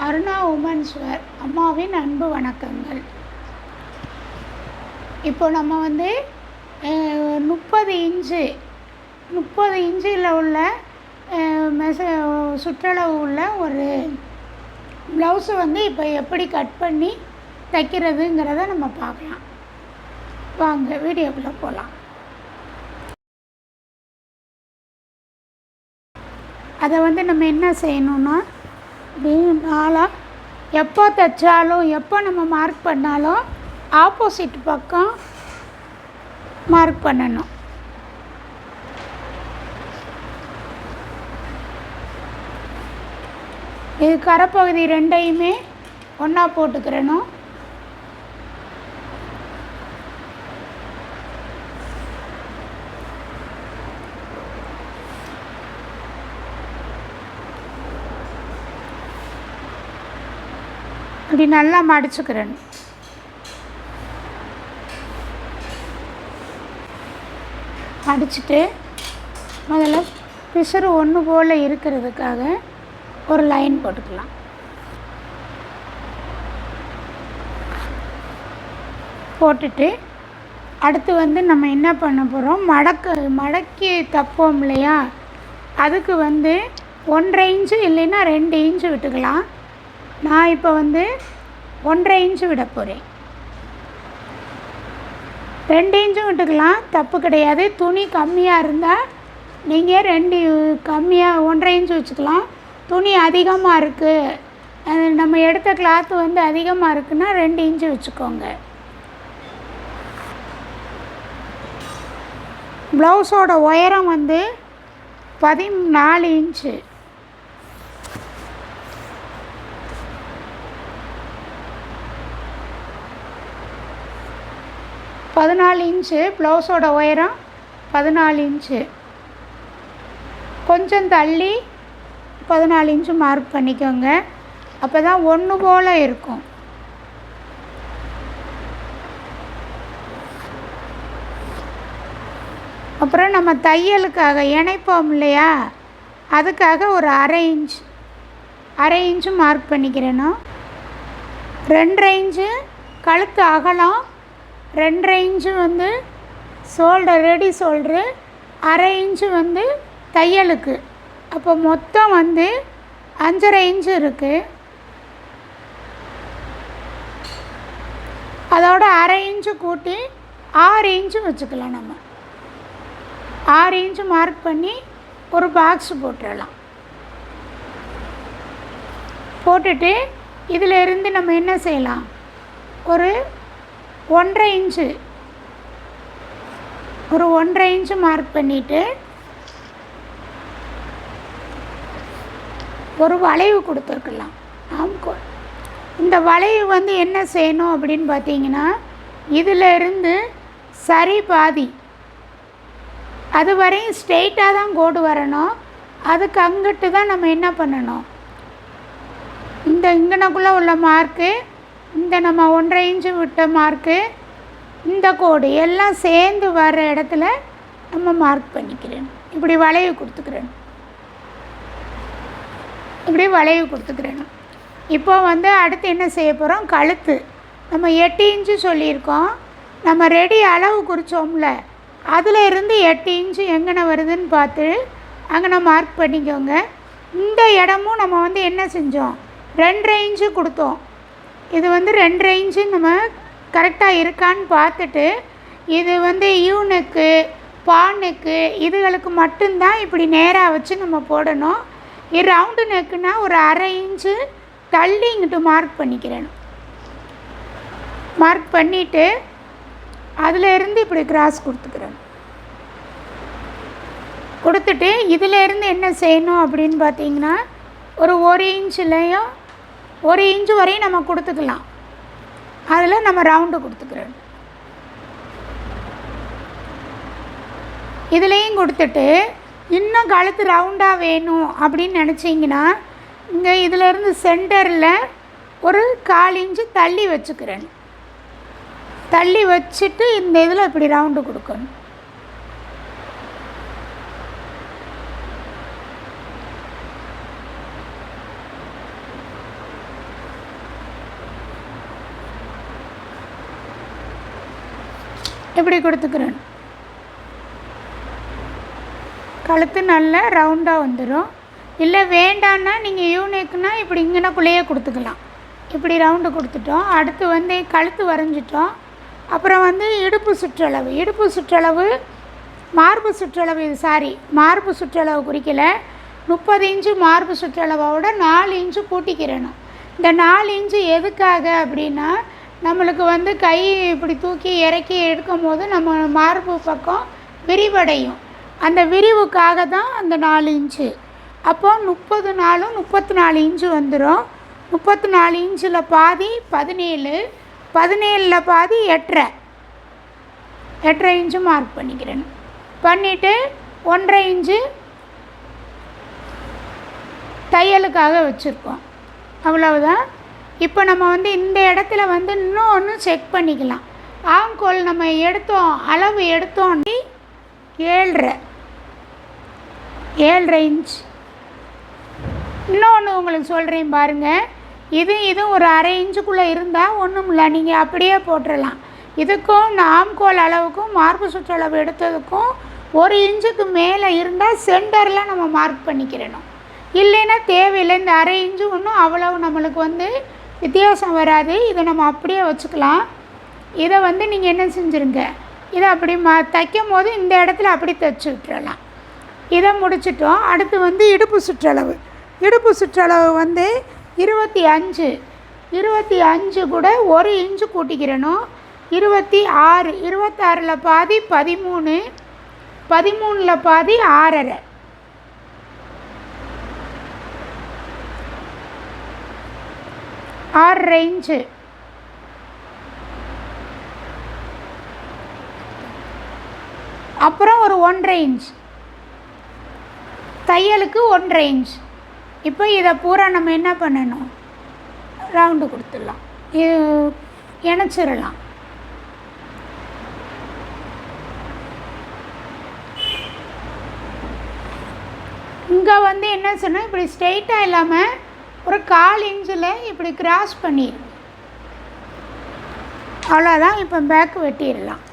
Aruna women's wear அம்மாவின் அன்பு வணக்கங்கள். இப்போ நம்ம வந்து 30 இன்ச்சில் உள்ள சுற்றளவு உள்ள ஒரு ப்ளவுஸை வந்து இப்போ எப்படி கட் பண்ணி தைக்கிறதுங்கிறத நம்ம பார்க்கலாம். வாங்க வீடியோக்குள்ளே போகலாம். அதை வந்து நம்ம என்ன செய்யணுன்னா, நாளாக எப்போ தைச்சாலும் எப்போ நம்ம மார்க் பண்ணாலும் ஆப்போசிட் பக்கம் மார்க் பண்ணணும். இது கரைப்பகுதி ரெண்டையுமே ஒன்றா போட்டுக்கிறணும். இப்படி நல்லா மடிச்சுக்கிறணும். மடிச்சுட்டு முதல்ல பிசுறு ஒன்று போல் இருக்கிறதுக்காக ஒரு லைன் போட்டுக்கலாம். போட்டுட்டு அடுத்து வந்து நம்ம என்ன பண்ண போகிறோம், மடக்கி தப்போம் இல்லையா, அதுக்கு வந்து 1.5 இன்ச்சு இல்லைன்னா 2 இன்ச்சு விட்டுக்கலாம். நான் இப்போ வந்து 1.5 இன்ச்சு விட போகிறேன். 2 இன்ச்சும் விட்டுக்கலாம், தப்பு கிடையாது. துணி கம்மியாக இருந்தால் நீங்கள் 1.5 இன்ச்சு வச்சுக்கலாம். துணி அதிகமாக இருக்குது, நம்ம எடுத்த கிளாத்து வந்து அதிகமாக இருக்குன்னா 2 இன்ச்சு வச்சுக்கோங்க. ப்ளவுஸோட உயரம் வந்து 14 இன்ச்சு. 14 இன்ச்சு ப்ளவுஸோட உயரம் 14 இன்ச்சு. கொஞ்சம் தள்ளி 14 இன்ச்சு மார்க் பண்ணிக்கோங்க. அப்போ தான் ஒன்று போல் இருக்கும். அப்புறம் நம்ம தையலுக்காக இணைப்போம் இல்லையா, அதுக்காக ஒரு அரை இன்ச்சு மார்க் பண்ணிக்கிறணும். 2.5 இன்ச்சு கழுத்து அகலம், 2.5 இன்ச்சு வந்து ரெடி ஷோல்டரு, அரை இன்ச்சு வந்து தையலுக்கு. அப்போ மொத்தம் வந்து 5.5 இன்ச்சு இருக்குது. அதோட அரை இன்ச்சு கூட்டி 6 இன்ச்சு வச்சுக்கலாம். நம்ம 6 இன்ச்சு மார்க் பண்ணி ஒரு பாக்ஸ் போட்டுடலாம். போட்டுட்டு இதில் இருந்து நம்ம என்ன செய்யலாம், ஒரு 1.5 இன்ச்சு மார்க் பண்ணிவிட்டு ஒரு வளைவு கொடுத்துருக்கலாம். இந்த வளைவு வந்து என்ன செய்யணும் அப்படின்னு பார்த்தீங்கன்னா, இதில் இருந்து சரி பாதி அது வரையும் ஸ்ட்ரெயிட்டாக தான் கோடு வரணும். அதுக்கு அங்கிட்டு தான் நம்ம என்ன பண்ணணும், இந்த இங்கனக்குள்ளே உள்ள மார்க்கு, இந்த நம்ம 1.5 இன்ச்சு விட்ட மார்க்கு, இந்த கோடு எல்லாம் சேர்ந்து வர்ற இடத்துல நம்ம மார்க் பண்ணிக்கிறேன். இப்படி வளைவு கொடுத்துக்கிறேன். இப்போ வந்து அடுத்து என்ன செய்ய போகிறோம், கழுத்து நம்ம 8 இன்ச்சு சொல்லியிருக்கோம். நம்ம ரெடி அளவு குறித்தோம்ல, அதில் இருந்து 8 இன்ச்சு எங்கன வருதுன்னு பார்த்து அங்கே மார்க் பண்ணிக்கோங்க. இந்த இடமும் நம்ம வந்து என்ன செஞ்சோம், 2.5 இன்ச்சு கொடுத்தோம். இது வந்து 2.5 இன்ச்சு நம்ம கரெக்டாக இருக்கான்னு பார்த்துட்டு, இது வந்து யூனெக்கு பானெக்கு இதுகளுக்கு மட்டும்தான் இப்படி நேராக வச்சு நம்ம போடணும். இது ரவுண்டு நெக்குன்னா ஒரு அரை இன்ச்சு தள்ளி இங்கிட்டு மார்க் பண்ணிக்கிறேன். மார்க் பண்ணிவிட்டு அதில் இருந்து இப்படி கிராஸ் கொடுத்துட்டு இதிலேருந்து என்ன செய்யணும் அப்படின்னு பார்த்தீங்கன்னா, ஒரு 1 இன்ச்சுலேயும் 1 இன்ச்சு வரையும் நம்ம கொடுத்துக்கலாம். அதில் நம்ம ரவுண்டு கொடுத்துக்கிறோம். இதுலேயும் கொடுத்துட்டு இன்னும் கழுத்து ரவுண்டாக வேணும் அப்படின்னு நினச்சிங்கன்னா, இங்கே இதிலேருந்து சென்டரில் ஒரு 1/4 இன்ச்சு தள்ளி வச்சுக்கிறேன். தள்ளி வச்சுட்டு இந்த இதில் இப்படி ரவுண்டு கொடுக்கணும். இப்படி கொடுத்துக்கிறேன். கழுத்து நல்லா ரவுண்டாக வந்துடும். இல்லை வேண்டான்னா நீங்கள் யூனிக்னா இப்படி இங்கனக்குள்ளேயே கொடுத்துக்கலாம். இப்படி ரவுண்டு கொடுத்துட்டோம். அடுத்து வந்து கழுத்து வரைஞ்சிட்டோம். அப்புறம் வந்து இடுப்பு சுற்றளவு மார்பு சுற்றளவு, இது மார்பு சுற்றளவு குறிக்கலை. 30 இன்ச்சு மார்பு சுற்றளவோட 4 இன்ச்சு கூட்டிக்கிறணும். இந்த 4 இன்ச்சு எதுக்காக அப்படின்னா, நம்மளுக்கு வந்து கை இப்படி தூக்கி இறக்கி எடுக்கும் போது நம்ம மார்பு பக்கம் விரிவடையும். அந்த விரிவுக்காக தான் அந்த 4 இன்ச்சு. அப்போ 30 நாளும் 34 இன்ச்சு வந்துடும். 34 இன்ச்சில் பாதி 17, 17ல் பாதி 8.5 இன்ச்சு மார்க் பண்ணிக்கிறேன். பண்ணிவிட்டு 1.5 இன்ச்சு தையலுக்காக வச்சுருக்கோம். அவ்வளவுதான். இப்போ நம்ம வந்து இந்த இடத்துல வந்து இன்னும் ஒன்று செக் பண்ணிக்கலாம். ஆம்கோல் நம்ம அளவு எடுத்தோம் 7.5 இன்ச். இன்னொன்று உங்களுக்கு சொல்கிறேன் பாருங்கள். இதுவும் ஒரு 1/2 இன்ச்சுக்குள்ளே இருந்தால் ஒன்றும் இல்லை, நீங்கள் அப்படியே போட்டுடலாம். இதுக்கும் இந்த ஆம்கோல் அளவுக்கும் மார்பு சுற்றளவு எடுத்ததுக்கும் 1 இன்ச்சுக்கு மேலே இருந்தால் சென்டரில் நம்ம மார்க் பண்ணிக்கிறணும். இல்லைன்னா தேவையில்லை. இந்த 1/2 இன்ச்சு ஒன்றும் அவ்வளவு நம்மளுக்கு வந்து வித்தியாசம் வராது. இதை நம்ம அப்படியே வச்சுக்கலாம். இதை வந்து நீங்கள் என்ன செஞ்சுருங்க, இதை அப்படி தைக்கும் போது இந்த இடத்துல அப்படி தைச்சி விட்டுறலாம். இதை முடிச்சிட்டோம். அடுத்து வந்து இடுப்பு சுற்றளவு வந்து 25 கூட 1 இன்ச்சு கூட்டிக்கிறணும். 26, 26ல் பாதி 13, 13ல் பாதி 6.5, 6.5 இன்ச்சு. அப்புறம் ஒரு 1.5 இன்ச் தையலுக்கு 1.5 இன்ச். இப்போ இதை பூரா நம்ம என்ன பண்ணணும், ரவுண்டு கொடுத்துடலாம், இணைச்சிடலாம். இங்கே வந்து என்ன சொன்னால், இப்படி ஸ்ட்ரெயிட்டாக இல்லாமல் ஒரு 1/4 இன்ச்சில் இப்படி கிராஸ் பண்ணிடுங்க. அவ்வளோதான். இப்போ பேக்கு வெட்டிடலாம்.